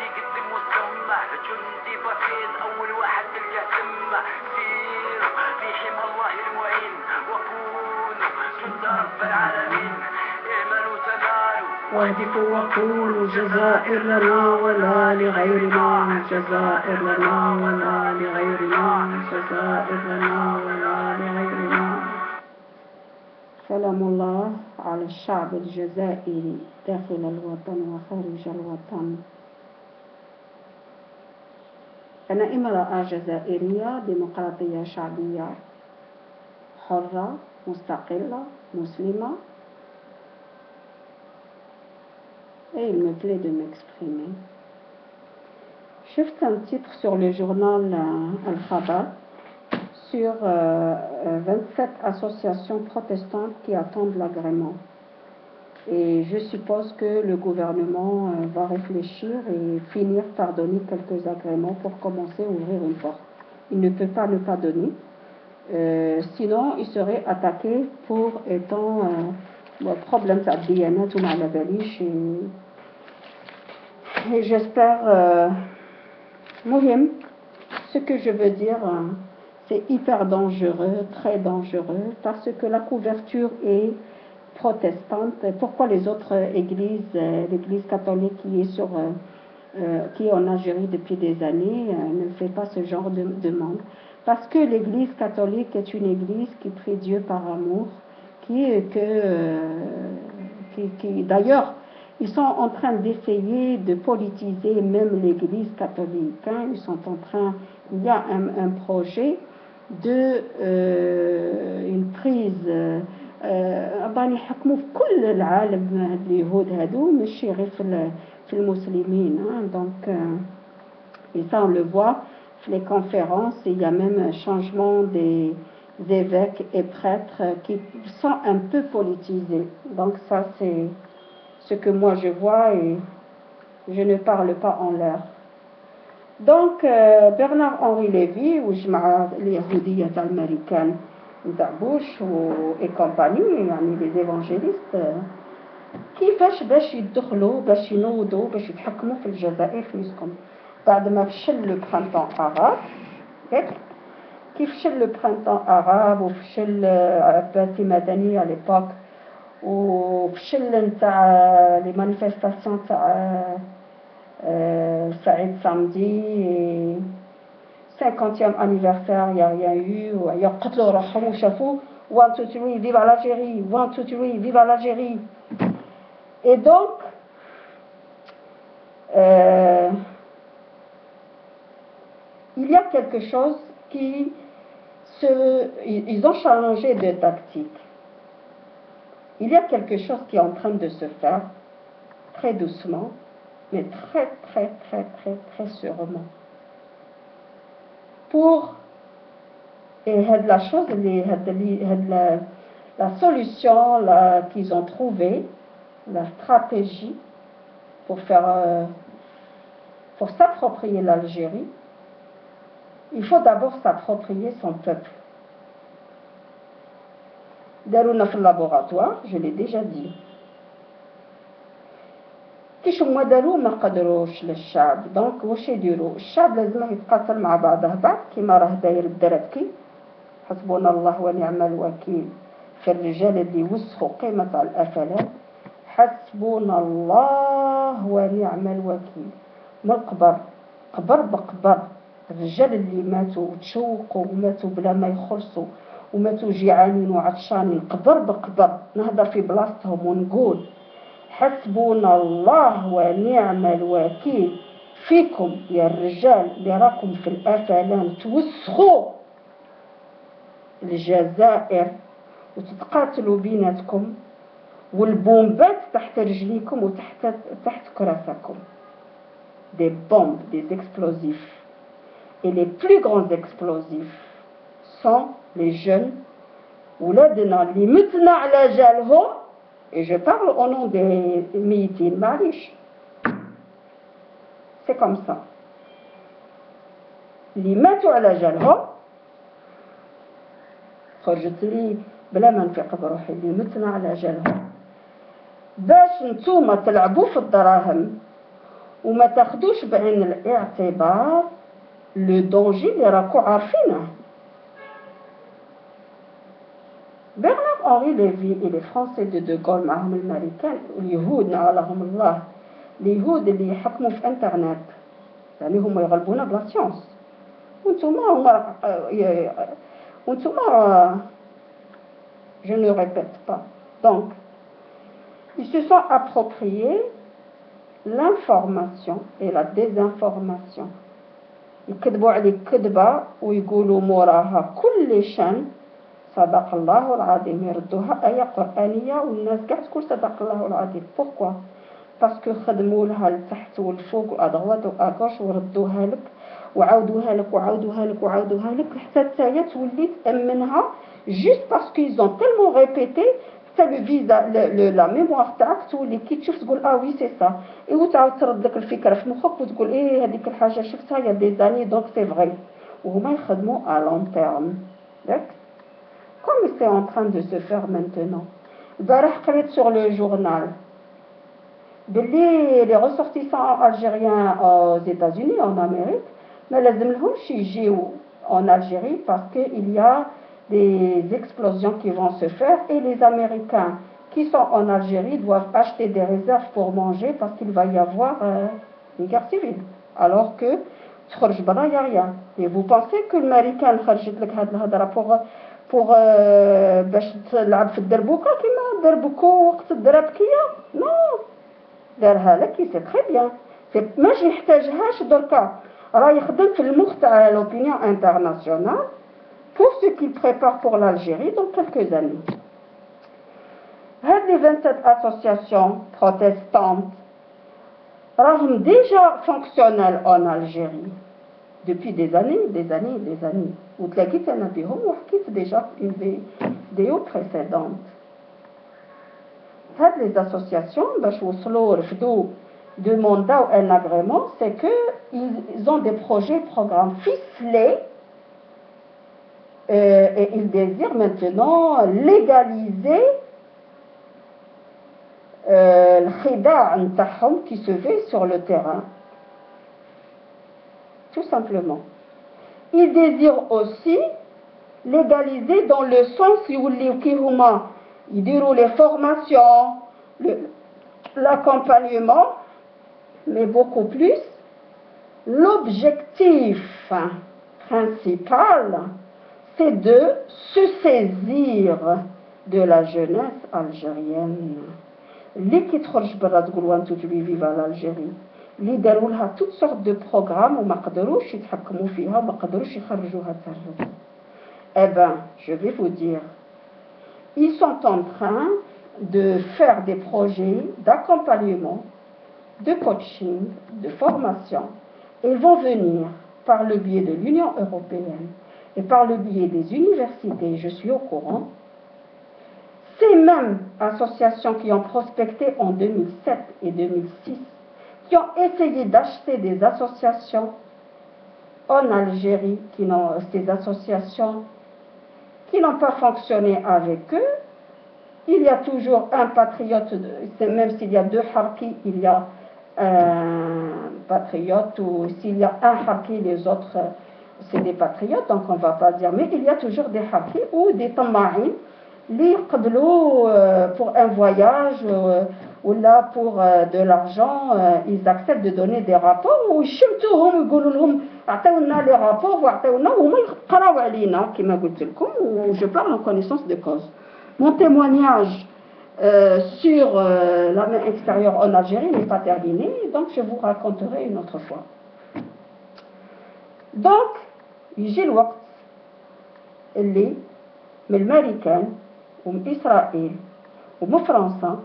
جندي قدم وسمع جندي بسيط أول واحد تلقى سمع سيروا في حمى الله المعين وكونوا جند رب العالمين اعملوا تنالوا واهدفوا وقولوا جزائر لنا ولا لغيرنا، جزائر لنا ولا لغيرنا، جزائر لنا ولا لغيرنا. سلام الله على الشعب الجزائري داخل الوطن وخارج الوطن. أنا امرأة جزائرية ديمقراطية شعبية حرة مستقلة مسلمة. Et il me plaît de m'exprimer. شفت un titre sur le journal Al-Khabar sur 27 associations protestantes qui attendent l'agrément. Et je suppose que le gouvernement va réfléchir et finir par donner quelques agréments pour commencer à ouvrir une porte. Il ne peut pas ne pas donner. Sinon, il serait attaqué pour étant problème تاع الديانات وما على باليش. Et j'espère مهم. Ce que je veux dire, c'est hyper dangereux, très dangereux, parce que la couverture est protestante. Pourquoi les autres églises, l'église catholique qui est en Algérie depuis des années, ne fait pas ce genre de demande? Parce que l'église catholique est une église qui prie Dieu par amour, d'ailleurs, ils sont en train d'essayer de politiser même l'église catholique. Ils sont en train, il y a un projet de une prise باني يحكموا في كل العالم اليهود هادو ماشي غير في المسلمين. Donc et ça on le voit les conférences, il y a même un changement des évêques et prêtres qui sont un peu politisés. Donc ça c'est ce que moi je vois et je ne parle pas en l'air. Donc Bernard-Henri Lévy وجمع اليهودية الأمريكان نتاع بوش et compagnie يعني les évangélistes كيفاش باش يدخلوا باش ينوضوا باش يتحكموا في الجزائر فيسكم بعد ما فشل لو printemps arabe. كيف فشل لو printemps arabe وفشل عباسي مدني à l'époque وفشل نتاع لي مانيفيستاسيون تاع سعيد سامدي 50e anniversaire, il n'y a rien eu, il y a قتلوا روحهم وشافوا 1 2 3 vive l'Algérie, 1 2 3 vive l'Algérie. Et donc il y a quelque chose ils ont changé de tactique. Il y a quelque chose qui est en train de se faire très doucement, mais très très très très très sûrement. Et la chose, la solution qu'ils ont trouvée, la stratégie pour s'approprier l'Algérie, il faut d'abord s'approprier son peuple. دارونا في اللابوغاتوار je l'ai déjà dit. كيش هما داروا ما قدروش للشعب. دونك واش يديروا؟ الشعب لازم يتقاتل مع بعضه بعض كيما راه داير الدربكي. حسبنا الله ونعم الوكيل في الرجال اللي وسخوا قيمة الأفلام. حسبنا الله ونعم الوكيل من قبر بقبر. الرجال اللي ماتوا وتشوقوا وماتوا بلا ما يخلصوا وماتوا جيعانين وعطشانين قبر بقبر. نهضر في بلاصتهم ونقول حسبنا الله ونعم الوكيل فيكم يا الرجال اللي راكم في الأفلام توسخوا الجزائر وتتقاتلوا بيناتكم والبومبات تحت رجليكم وتحت كراسكم. Des bombes, des explosifs. Et les plus grands explosifs sont les jeunes ولادنا اللي متنا على جالهم. Et je parle au nom des militants معليش. C'est comme ça. اللي ماتوا على جالهم خرجت لي بلا ما نفيق بروحي اللي متنا على جالهم باش نتوما تلعبوا في الدراهم وما تاخدوش بعين الاعتبار لو دونجي اللي راكو عارفينه. برنارد أنري ليفي et les Français de Gaulle معهم الامريكان واليهود نعلهم الله، اليهود اللي يحكموا في انترنت يعني هما يغلبونا بلا سيونس، وانتوما je ne répète pas. Donc ils se sont appropriés l'information et la désinformation. يكذبوا عليك كذبة ويقولوا موراها كل شان صدق الله العظيم، يردوها آية قرآنية والناس قاعد تقول صدق الله العظيم. بوركوا؟ باسكو خدموا لها لتحت والفوق وأدغوات وأكوش وردوها لك وعاودوها لك وعاودوها لك وعاودوها لك حتى تايا تولي تأمنها juste parce qu'ils ont tellement répété. Ça le vise la mémoire تاعك تولي كي تشوف تقول اه وي سي سا، اي وتعاود ترد لك الفكره في مخك وتقول ايه هذيك الحاجه شفتها يا دي زاني دونك سي فري. وهما يخدموا à long terme. Comme c'est en train de se faire maintenant. البارح قريت sur le journal باللي les ressortissants algériens aux États-Unis en Amérique ما لازم لهمش يجيو en Algérie parce qu'il y a des explosions qui vont se faire et les Américains qui sont en Algérie doivent acheter des réserves pour manger parce qu'il va y avoir une guerre civile. Alors que تخرج برا y a rien. Et vous pensez que l'Américain خرجت لك هاد الهضره pour باش تلعب في الدربوكه كيما دربكو وقت الدرابكيه؟ نو، دارها لك سي تري بيان، ماشي يحتاجهاش دركا، راه يخدم في المخ تاع لوبينيون انترناسيونال pour ce qu'il prépare pour l'Algérie dans quelques années. Les 27 associations protestantes sont déjà fonctionnelles en Algérie depuis des années. Ou تلاقيت أنا بهم وحكيت déjà une vidéo précédente. Les associations باش وصلوا رفضوا demandent un agrément, c'est qu'ils ont des projets, programmes ficelés. Et ils désirent maintenant légaliser le khida n'tahom qui se fait sur le terrain. Tout simplement. Ils désirent aussi légaliser dans le sens où ils diront les formations, l'accompagnement, mais beaucoup plus l'objectif principal, c'est de se saisir de la jeunesse algérienne. Les qui تخرج برا تقول وانتو تبي فيفا l'Algérie، اللي داروا لها toutes sortes de programmes وما قدروش يتحكموا فيها وما قدروش يخرجوها تسرب. Eh ben, je vais vous dire, ils sont en train de faire des projets d'accompagnement, de coaching, de formation. Ils vont venir par le biais de l'Union européenne et par le biais des universités, je suis au courant, ces mêmes associations qui ont prospecté en 2007 et 2006, qui ont essayé d'acheter des associations en Algérie, ces associations qui n'ont pas fonctionné avec eux. Il y a toujours un patriote, même s'il y a deux harkis, il y a un patriote, ou s'il y a un harki, les autres c'est des patriotes, donc on ne va pas dire, mais il y a toujours des harkis ou des tamma'in, les pour un voyage ou là pour de l'argent, ils acceptent de donner des rapports ou يشمتوهم يقولوا لهم اعطيونا les rapports واعطيونا وما يقراو علينا كما قلت لكم. Je parle en connaissance de cause. Mon témoignage sur la main extérieure en Algérie n'est pas terminé, donc je vous raconterai une autre fois. Donc يجي الوقت اللي من الامريكان ومن إسرائيل ومن فرنسا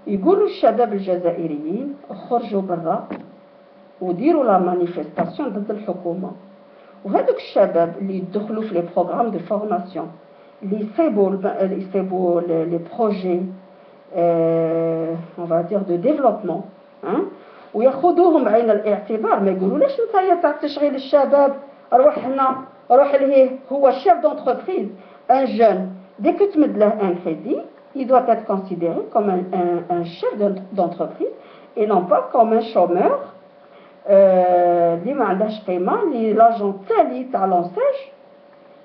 يقولوا الشباب الجزائريين خرجوا برا وديروا لا مانيفستاسيون ضد الحكومة. وهذوك الشباب اللي يدخلوا في لي بروغرام دو فورماسيون اللي يصيبوا لي بروجي on va dire de développement وياخذوهم بعين الاعتبار. ما يقولوليش نتايا تاع تشغيل الشباب روح هنا روح لهيه. هو chef d'entreprise, un jeune, dès que tu mets un crédit, il doit être considéré comme un chef d'entreprise et non pas comme un chômeur اللي ما عندهاش قيمة اللي لاجون التالي تاع لونساج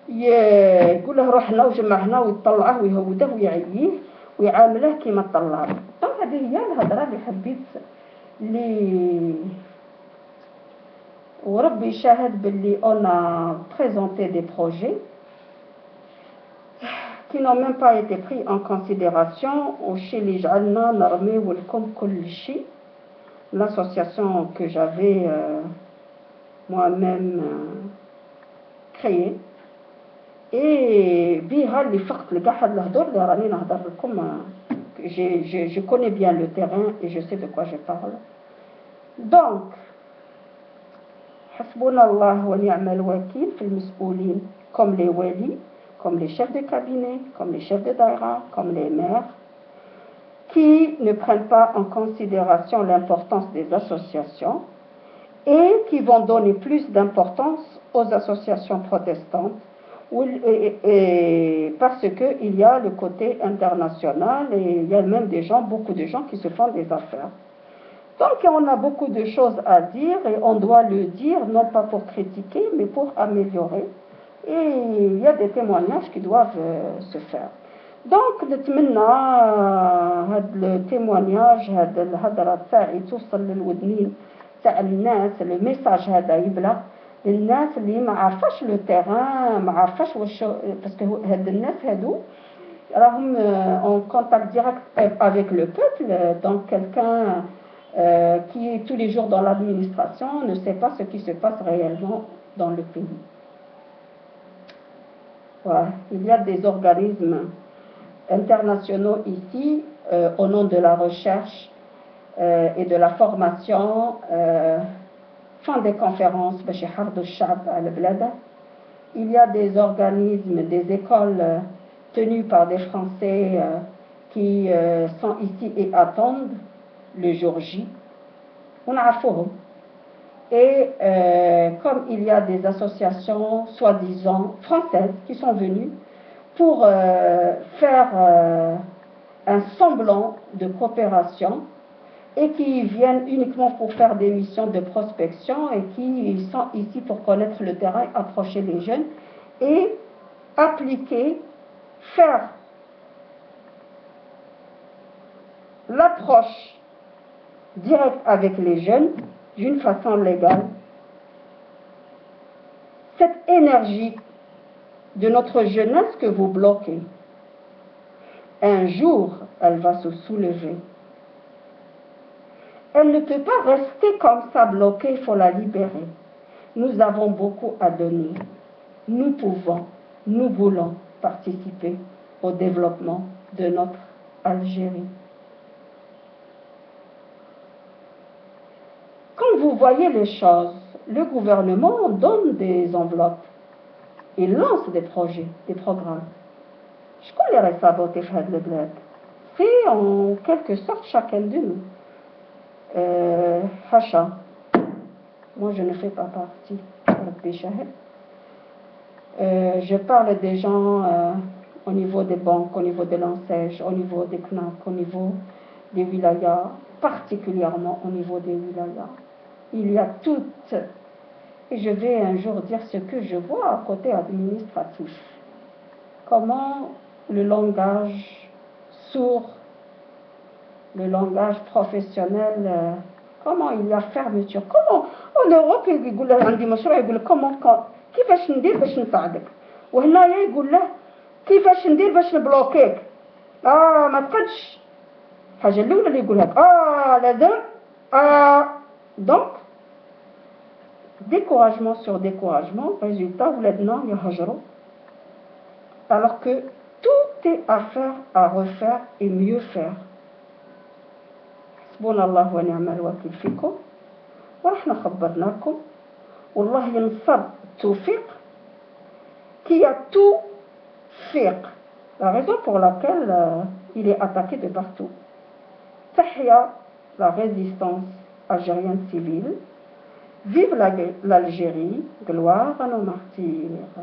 يقول له روح هنا وجمع هنا ويطلعه ويهوده ويعييه ويعامله كيما طلع. دونك هذه هي الهضره اللي حبيت اللي وربي شاهد باللي on a présenté des projets qui n'ont même pas été pris en considération والشيء اللي جعلنا نرميو لكم كل شيء. L'association que j'avais moi-même créée et بها اللي فقت لكاع هاد الهضور اللي راني نهضر لكم. Je connais bien le terrain et je sais de quoi je parle. Donc حسبنا الله ونعم الوكيل في المسؤولين comme les wali, comme les chefs de cabinet, comme les chefs de daïra, comme les maires, qui ne prennent pas en considération l'importance des associations et qui vont donner plus d'importance aux associations protestantes et parce qu'il y a le côté international et il y a même des gens, beaucoup de gens qui se font des affaires. Donc on a beaucoup de choses à dire et on doit le dire non pas pour critiquer mais pour améliorer, et il y a des témoignages qui doivent se faire. Donc نتمنى هذا التيموانياج هذا الهضره تاعي توصل للودنين تاع الناس. لو ميساج هذا يبلغ للناس اللي ما عارفاش لو تيران، ما عارفاش واش، باسكو هاد الناس هادو راهم en contact direct avec le peuple. Donc quelqu'un qui est tous les jours dans l'administration ne sait pas ce qui se passe réellement dans le pays. Voilà. Il y a des organismes internationaux ici au nom de la recherche et de la formation font des conférences باش يحرضوا الشعب على بلاده. Il y a des organismes, des écoles tenues par des Français qui sont ici et attendent le jour J. On a عارفوهم. Et comme il y a des associations soi-disant françaises qui sont venues pour faire un semblant de coopération et qui viennent uniquement pour faire des missions de prospection et qui sont ici pour connaître le terrain, approcher les jeunes et appliquer, faire l'approche directe avec les jeunes d'une façon légale. Cette énergie de notre jeunesse que vous bloquez, un jour, elle va se soulever. Elle ne peut pas rester comme ça bloquée, il faut la libérer. Nous avons beaucoup à donner. Nous pouvons, nous voulons participer au développement de notre Algérie. Quand vous voyez les choses, le gouvernement donne des enveloppes. Il lance des projets, des programmes. Je connais les saboter le bled. C'est en quelque sorte chacun de nous. Hacha. Moi je ne fais pas partie du Shahid. Je parle des gens au niveau des banques, au niveau de l'enseigne, au niveau des CNAC, au niveau des wilayas, particulièrement au niveau des wilayas. Il y a toutes, et je vais un jour dire ce que je vois à côté administratif. Comment le langage sourd, le langage professionnel, comment il y a fermeture. Comment en Europe يقول له عندي مشروع يقول لك comment كيفاش ندير باش نساعدك، وهنايا يقول له كيفاش ندير باش نبلوكيك. ما تقدش. الحاجه الاولى اللي يقولها لازم donc découragement sur découragement, résultat ولادنا يهجروا alors que tout est à faire, à refaire et mieux faire. حسبنا الله ونعم الوكيل فيكم ورحنا خبرناكم والله ينصر التوفيق qui a tout fait, la raison pour laquelle il est attaqué de partout. Tahia, la résistance algérienne civile. Vive l'Algérie, gloire à nos martyrs.